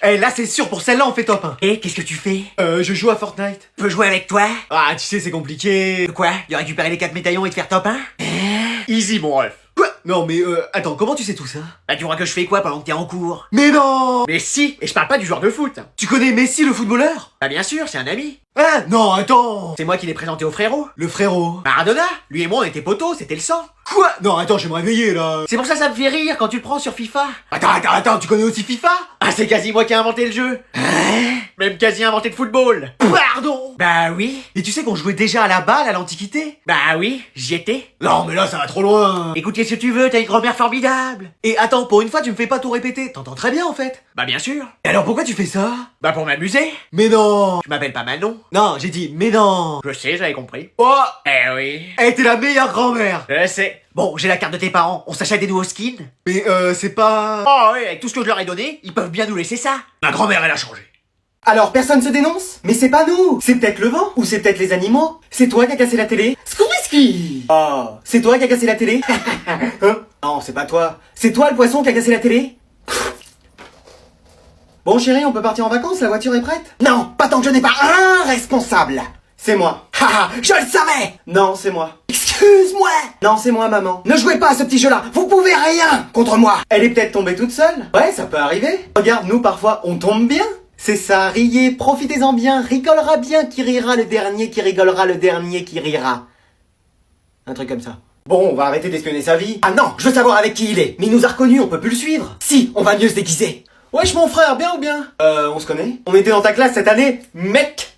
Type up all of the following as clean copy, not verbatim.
Eh, là, c'est sûr, pour celle-là, on fait top 1. Et qu'est-ce que tu fais? Je joue à Fortnite. Je peux jouer avec toi? Ah, tu sais, c'est compliqué. Quoi? De récupérer les 4 médaillons et de faire top 1? Easy, mon ref. Quoi? Non, mais attends, comment tu sais tout ça? Bah tu crois que je fais quoi pendant que t'es en cours? Mais non! Mais si, et je parle pas du joueur de foot. Tu connais Messi, le footballeur? Bah bien sûr, c'est un ami. Ah, non, attends! C'est moi qui l'ai présenté au frérot. Le frérot. Maradona, lui et moi on était potos, c'était le sang. Quoi? Non, attends, je vais me réveiller, là. C'est pour ça me fait rire quand tu le prends sur FIFA. Attends, tu connais aussi FIFA? Ah c'est quasi moi qui ai inventé le jeu. Même quasi inventé le football. Pardon! Bah oui. Et tu sais qu'on jouait déjà à la balle à l'Antiquité? Bah oui, j'y étais. Non, mais là, ça va trop loin. Écoute, qu'est-ce que tu veux, t'as une grand-mère formidable. Et attends, pour une fois, tu me fais pas tout répéter. T'entends très bien, en fait. Bah bien sûr. Et alors, pourquoi tu fais ça? Bah pour m'amuser. Mais non! Je m'appelle pas Manon. Non, j'ai dit, mais non! Je sais, j'avais compris. Oh! Eh oui. Eh, t'es la meilleure grand-mère! Je sais. Bon, j'ai la carte de tes parents, on s'achète des nouveaux skins? Mais c'est pas... Oh oui, avec tout ce que je leur ai donné, ils peuvent bien nous laisser ça. Ma grand-mère, elle a changé. Alors personne se dénonce? Mais c'est pas nous! C'est peut-être le vent? Ou c'est peut-être les animaux? C'est toi qui as cassé la télé? Squeezie! Oh, c'est toi qui as cassé la télé? Hein? Non, c'est pas toi. C'est toi le poisson qui a cassé la télé? Bon chérie, on peut partir en vacances, la voiture est prête? Non, pas tant que je n'ai pas un responsable! C'est moi. Haha, je le savais! Non, c'est moi. Excuse-moi! Non, c'est moi, maman. Ne jouez pas à ce petit jeu-là, vous pouvez rien contre moi! Elle est peut-être tombée toute seule? Ouais, ça peut arriver. Regarde, nous, parfois, on tombe bien. C'est ça, riez, profitez-en bien, rigolera bien, qui rira le dernier, qui rigolera le dernier, qui rira. Un truc comme ça. Bon, on va arrêter d'espionner sa vie. Ah non, je veux savoir avec qui il est. Mais il nous a reconnus, on peut plus le suivre. Si, on va mieux se déguiser. Wesh mon frère, bien ou bien? On se connaît? On était dans ta classe cette année, mec!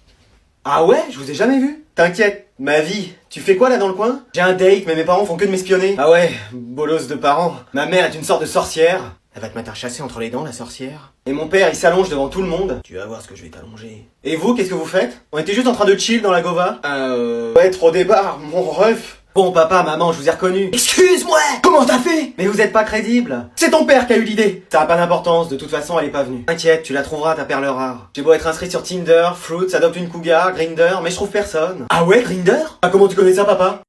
Ah ouais, je vous ai jamais vu. T'inquiète, ma vie. Tu fais quoi là dans le coin? J'ai un date, mais mes parents font que de m'espionner. Ah ouais, bolos de parents. Ma mère est une sorte de sorcière. Elle va te mettre un chassé entre les dents, la sorcière. Et mon père, il s'allonge devant tout le monde. Tu vas voir ce que je vais t'allonger. Et vous, qu'est-ce que vous faites? On était juste en train de chill dans la gova. Ouais, trop débarre, mon ref. Bon, papa, maman, je vous ai reconnu. Excuse-moi! Comment t'as fait? Mais vous êtes pas crédible. C'est ton père qui a eu l'idée. Ça a pas d'importance, de toute façon, elle est pas venue. T'inquiète, tu la trouveras, ta perle rare. J'ai beau être inscrit sur Tinder, Fruits, Adopte une Cougar, Grindr, mais je trouve personne. Ah ouais, Grindr? Ah, comment tu connais ça, papa?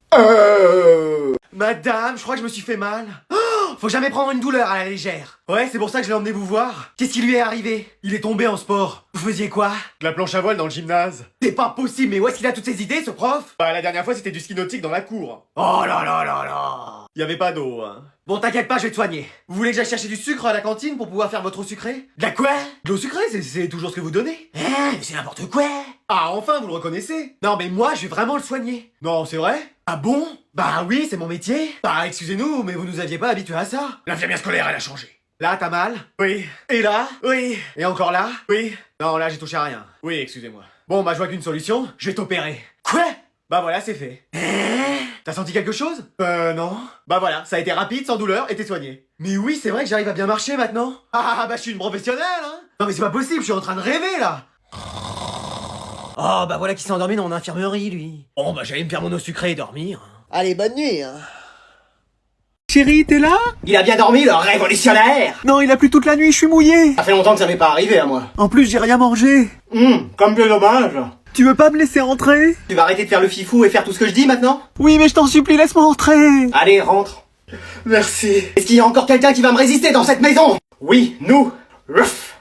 Madame, je crois que je me suis fait mal. Oh, faut jamais prendre une douleur à la légère. Ouais, c'est pour ça que je l'ai emmené vous voir. Qu'est-ce qui lui est arrivé? Il est tombé en sport. Vous faisiez quoi? De la planche à voile dans le gymnase. C'est pas possible, mais où est-ce qu'il a toutes ces idées, ce prof? Bah, la dernière fois, c'était du ski nautique dans la cour. Oh là là là là. Il y avait pas d'eau, hein. Bon, t'inquiète pas, je vais te soigner. Vous voulez que j'aille chercher du sucre à la cantine pour pouvoir faire votre eau sucrée? De la quoi? De l'eau sucrée, c'est toujours ce que vous donnez. Mais c'est n'importe quoi. Ah, enfin, vous le reconnaissez? Non, mais moi, je vais vraiment le soigner. Non, c'est vrai? Ah bon? Bah oui, c'est mon métier. Bah, excusez-nous, mais vous nous aviez pas habitués à ça. L'infirmière scolaire, elle a changé. Là, t'as mal? Oui. Et là? Oui. Et encore là? Oui. Non, là, j'ai touché à rien. Oui, excusez-moi. Bon, bah, je vois qu'une solution. Je vais t'opérer. Quoi? Bah voilà, c'est fait. T'as senti quelque chose? Non. Bah voilà, ça a été rapide, sans douleur, et t'es soigné. Mais oui, c'est vrai que j'arrive à bien marcher maintenant. Ah bah je suis une professionnelle, hein. Non mais c'est pas possible, je suis en train de rêver là. Oh bah voilà qui s'est endormi dans mon infirmerie, lui. Bon bah j'allais me faire mon eau sucrée et dormir. Allez, bonne nuit, hein. Chérie, t'es là? Il a bien dormi, le révolutionnaire! Non, il a plu toute la nuit, je suis mouillé. Ça fait longtemps que ça m'est pas arrivé à moi. En plus, j'ai rien mangé. Comme c'est dommage. Tu veux pas me laisser rentrer? Tu vas arrêter de faire le fifou et faire tout ce que je dis maintenant? Oui, mais je t'en supplie, laisse-moi rentrer. Allez, rentre. Merci. Est-ce qu'il y a encore quelqu'un qui va me résister dans cette maison? Oui, nous. Ruff.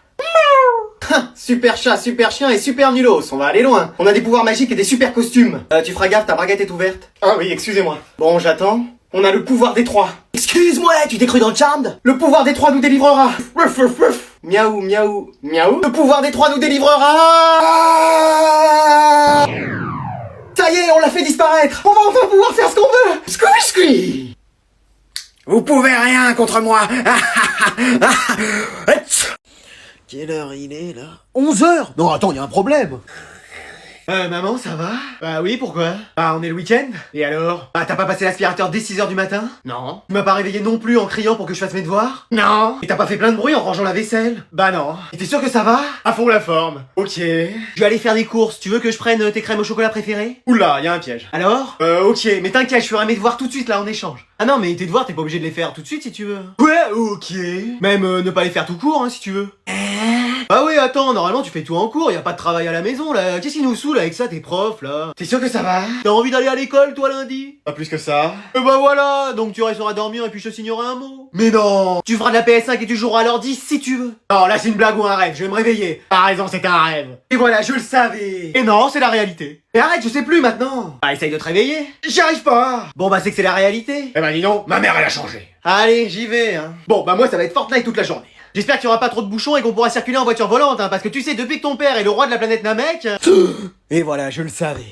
Super chat, super chien et super nulos, on va aller loin. On a des pouvoirs magiques et des super costumes. Tu feras gaffe, ta braguette est ouverte. Ah oui, excusez-moi. Bon, j'attends. On a le pouvoir des trois. Excuse-moi, tu t'es cru dans le Charmed? Le pouvoir des trois nous délivrera. Ruff, ruff, ruff. Miaou, miaou, miaou. Le pouvoir des trois nous délivrera. Ça y est, on l'a fait disparaître. On va enfin pouvoir faire ce qu'on veut. Squeeze, squeeze. Vous pouvez rien contre moi. Quelle heure il est là? 11h. Non, attends, y a un problème. Maman, ça va? Bah oui, pourquoi? Bah on est le week-end. Et alors? Bah t'as pas passé l'aspirateur dès 6h du matin? Non. Tu m'as pas réveillé non plus en criant pour que je fasse mes devoirs? Non. Et t'as pas fait plein de bruit en rangeant la vaisselle? Bah non. Et t'es sûr que ça va? À fond la forme. Ok. Je vais aller faire des courses. Tu veux que je prenne tes crèmes au chocolat préférées? Oula, y a un piège. Alors? Ok, mais t'inquiète, je ferai mes devoirs tout de suite là en échange. Ah non, mais tes devoirs, t'es pas obligé de les faire tout de suite si tu veux. Ouais, ok. Même ne pas les faire tout court, hein, si tu veux. Ah oui, attends, normalement tu fais tout en cours, y a pas de travail à la maison là. Qu'est-ce qui nous saoule avec ça, tes profs là? T'es sûr que ça va? T'as envie d'aller à l'école toi lundi? Pas plus que ça. Bah voilà, donc tu resteras dormir et puis je te signerai un mot. Mais non! Tu feras de la PS5 et tu joueras à l'ordi si tu veux. Non, là c'est une blague ou un rêve, je vais me réveiller. T'as raison, c'était un rêve. Et voilà, je le savais. Et non, c'est la réalité. Et arrête, je sais plus maintenant. Bah essaye de te réveiller. J'y arrive pas. Bon bah c'est que c'est la réalité. Eh ben dis donc, ma mère elle a changé. Allez, j'y vais hein. Bon bah moi ça va être Fortnite toute la journée. J'espère qu'il y aura pas trop de bouchons et qu'on pourra circuler en voiture volante, hein, parce que tu sais, depuis que ton père est le roi de la planète Namek... Et voilà, je le savais.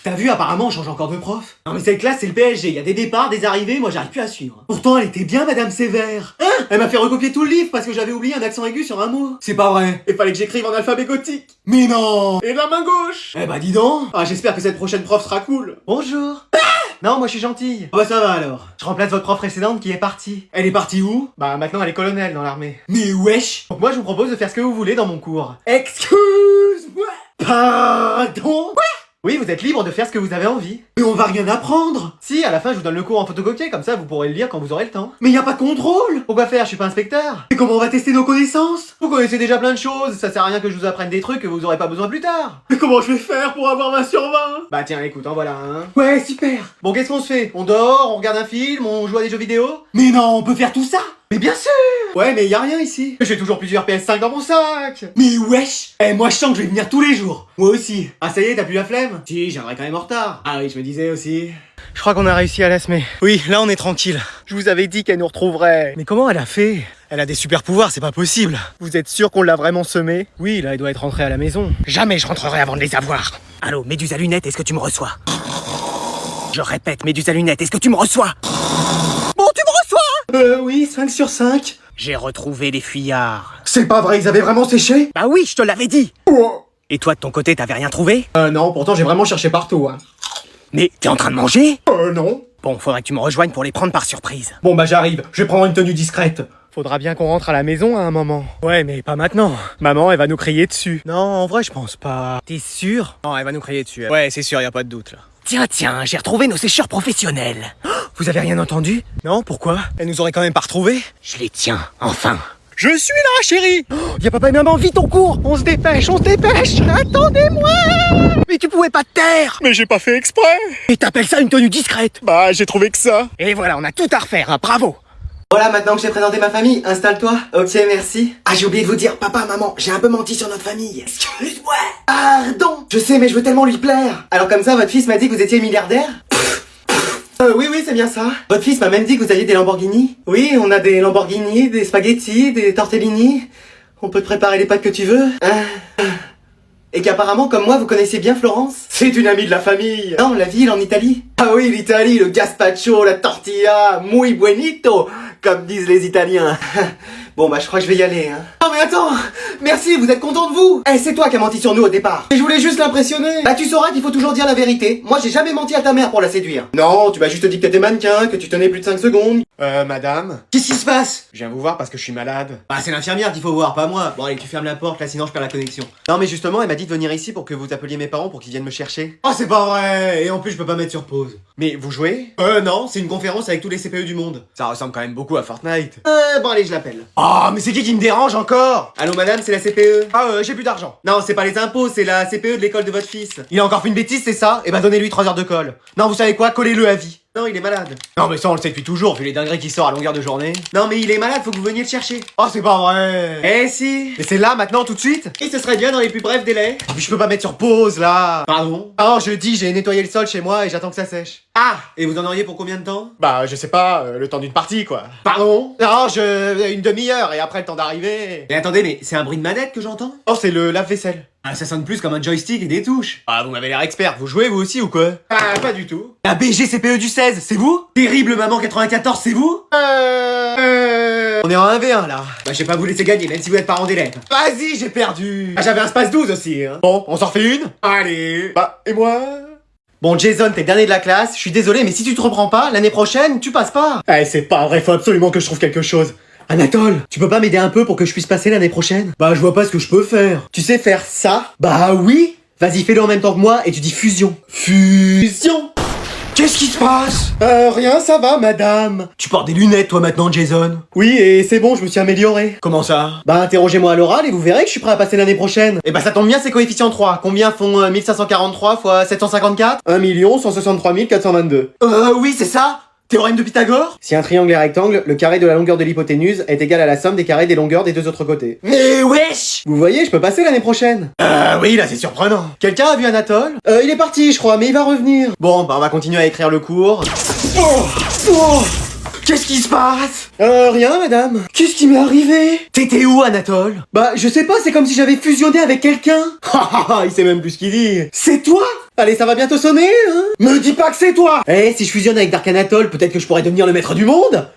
T'as vu, apparemment, on change encore de prof. Non mais cette classe, c'est le PSG, il y a des départs, des arrivées, moi j'arrive plus à suivre. Pourtant, elle était bien, Madame Sévère. Hein? Elle m'a fait recopier tout le livre parce que j'avais oublié un accent aigu sur un mot. C'est pas vrai. Il fallait que j'écrive en alphabet gothique. Mais non. Et de la main gauche. Eh bah dis donc. Ah j'espère que cette prochaine prof sera cool. Bonjour. Non, moi je suis gentille. Oh bah ça va alors. Je remplace votre prof précédente qui est partie. Elle est partie où? Bah maintenant elle est colonelle dans l'armée. Mais wesh. Donc moi je vous propose de faire ce que vous voulez dans mon cours. Excuse-moi. Pardon. Oui, vous êtes libre de faire ce que vous avez envie. Mais on va rien apprendre. Si, à la fin je vous donne le cours en photocopier, comme ça vous pourrez le lire quand vous aurez le temps. Mais y a pas de contrôle. Pourquoi faire? Je suis pas inspecteur. Et comment on va tester nos connaissances? Vous connaissez déjà plein de choses, ça sert à rien que je vous apprenne des trucs que vous aurez pas besoin plus tard. Mais comment je vais faire pour avoir 20 sur 20? Bah tiens, écoute, en voilà un. Ouais, super. Bon, qu'est-ce qu'on se fait? On dort, on regarde un film, on joue à des jeux vidéo? Mais non, on peut faire tout ça. Mais bien sûr. Ouais, mais y a rien ici. J'ai toujours plusieurs PS5 dans mon sac. Mais wesh. Eh, moi je sens que je vais venir tous les jours. Moi aussi. Ah ça y est, t'as plus la flemme? Si, je viendrai quand même en retard. Ah oui, je me disais aussi. Je crois qu'on a réussi à la semer. Oui, là on est tranquille. Je vous avais dit qu'elle nous retrouverait. Mais comment elle a fait? Elle a des super pouvoirs, c'est pas possible. Vous êtes sûr qu'on l'a vraiment semé? Oui, là elle doit être rentrée à la maison. Jamais je rentrerai avant de les avoir. Allô, Méduse à lunettes, est-ce que tu me reçois? Je répète, Méduse à lunettes, est-ce que tu me reçois? Bon, tu me reçois? Oui, 5 sur 5. J'ai retrouvé les fuyards. C'est pas vrai, ils avaient vraiment séché? Bah oui, je te l'avais dit. Oh. Et toi, de ton côté, t'avais rien trouvé? Non, pourtant j'ai vraiment cherché partout, hein. Mais t'es en train de manger? Non. Bon, faudrait que tu me rejoignes pour les prendre par surprise. Bon bah j'arrive, je vais prendre une tenue discrète. Faudra bien qu'on rentre à la maison à un moment. Ouais, mais pas maintenant. Maman, elle va nous crier dessus. Non, en vrai, je pense pas. T'es sûr? Non, elle va nous crier dessus. Ouais, c'est sûr, y a pas de doute là. Tiens, j'ai retrouvé nos sécheurs professionnels. Vous avez rien entendu? Non, pourquoi? Elle nous aurait quand même pas retrouvés. Je les tiens, enfin. Je suis là, chérie. Y a papa et maman, vite on court! On se dépêche, on se dépêche! Attendez-moi! Mais tu pouvais pas te taire! Mais j'ai pas fait exprès. Et t'appelles ça une tenue discrète? Bah, j'ai trouvé que ça. Et voilà, on a tout à refaire, hein, bravo! Voilà, maintenant que j'ai présenté ma famille, installe-toi. Ok, merci. Ah, j'ai oublié de vous dire, papa, maman, j'ai un peu menti sur notre famille. Excuse-moi. Pardon. Je sais, mais je veux tellement lui plaire. Alors comme ça, votre fils m'a dit que vous étiez milliardaire? Oui, c'est bien ça. Votre fils m'a même dit que vous aviez des Lamborghini. Oui, on a des Lamborghini, des spaghettis, des tortellini. On peut te préparer les pâtes que tu veux. Et qu'apparemment, comme moi, vous connaissez bien Florence. C'est une amie de la famille! Non, la ville en Italie. Ah oui, l'Italie, le gazpacho, la tortilla, muy buenito, comme disent les Italiens. Bon, bah, je crois que je vais y aller, hein. Non mais attends! Merci, vous êtes content de vous? Eh, c'est toi qui as menti sur nous au départ. Et je voulais juste l'impressionner! Bah, tu sauras qu'il faut toujours dire la vérité. Moi, j'ai jamais menti à ta mère pour la séduire. Non, tu m'as juste dit que t'étais mannequin, que tu tenais plus de 5 secondes. Madame, Qu'est-ce qui se passe? je viens vous voir parce que je suis malade. Bah c'est l'infirmière qu'il faut voir, pas moi. Bon allez, tu fermes la porte, là sinon je perds la connexion. Non mais justement, elle m'a dit de venir ici pour que vous appeliez mes parents pour qu'ils viennent me chercher. Oh c'est pas vrai! Et en plus je peux pas mettre sur pause. Mais vous jouez? Non, c'est une conférence avec tous les CPE du monde. Ça ressemble quand même beaucoup à Fortnite. Bon allez, je l'appelle. Oh, mais c'est qui me dérange encore? Allô madame, c'est la CPE? Ah, j'ai plus d'argent. Non, c'est pas les impôts, c'est la CPE de l'école de votre fils. Il a encore fait une bêtise, c'est ça? Eh ben donnez-lui 3 heures de colle. Non, vous savez quoi? Collez-le à vie. Non, il est malade. Non, mais ça on le sait depuis toujours, vu les dingueries qui sortent à longueur de journée. Non, mais il est malade, faut que vous veniez le chercher. Oh, c'est pas vrai. Eh si. Mais c'est là, maintenant, tout de suite? Et ce serait bien dans les plus brefs délais. Mais je peux pas mettre sur pause, là. Pardon? Oh, je dis, j'ai nettoyé le sol chez moi et j'attends que ça sèche. Ah! Et vous en auriez pour combien de temps? Bah, je sais pas, le temps d'une partie, quoi. Pardon? Non, une demi-heure et après le temps d'arriver. Mais attendez, mais c'est un bruit de manette que j'entends? Oh, c'est le lave-vaisselle. Ah, ça sonne plus comme un joystick et des touches. Ah, vous m'avez l'air expert, vous jouez vous aussi ou quoi? Ah, pas du tout. La BGCPE du 16, c'est vous? Terrible maman 94, c'est vous? On est en 1v1 là. Bah, je vais pas vous laisser gagner, même si vous êtes parent d'élève. Vas-y, j'ai perdu. Ah, j'avais un space 12 aussi, hein. Bon, on s'en refait une? Allez. Bah, et moi? Bon, Jason, t'es le dernier de la classe, je suis désolé, mais si tu te reprends pas, l'année prochaine, tu passes pas. Eh, c'est pas vrai, faut absolument que je trouve quelque chose. Anatole, tu peux pas m'aider un peu pour que je puisse passer l'année prochaine? Bah, je vois pas ce que je peux faire. Tu sais faire ça? Bah oui. Vas-y, fais-le en même temps que moi et tu dis fusion. Fusion. Qu'est-ce qui se passe? Rien, ça va, madame. Tu portes des lunettes, toi, maintenant, Jason. Oui, et c'est bon, je me suis amélioré. Comment ça? Bah, interrogez-moi à l'oral et vous verrez que je suis prêt à passer l'année prochaine. Eh bah, ça tombe bien, c'est coefficient 3. Combien font 1543 fois 754? 1 163 422. Oui, c'est ça. Théorème de Pythagore? Si un triangle est rectangle, le carré de la longueur de l'hypoténuse est égal à la somme des carrés des longueurs des deux autres côtés. Mais wesh! Vous voyez, je peux passer l'année prochaine. Oui, là, c'est surprenant. Quelqu'un a vu Anatole? Il est parti, je crois, mais il va revenir. Bon, bah, on va continuer à écrire le cours. Oh! Qu'est-ce qui se passe? Rien, madame. Qu'est-ce qui m'est arrivé? T'étais où, Anatole? Bah, je sais pas, c'est comme si j'avais fusionné avec quelqu'un. Il sait même plus ce qu'il dit. C'est toi? Allez, ça va bientôt sonner, hein? Me dis pas que c'est toi! Eh, si je fusionne avec Dark Anatole, peut-être que je pourrais devenir le maître du monde?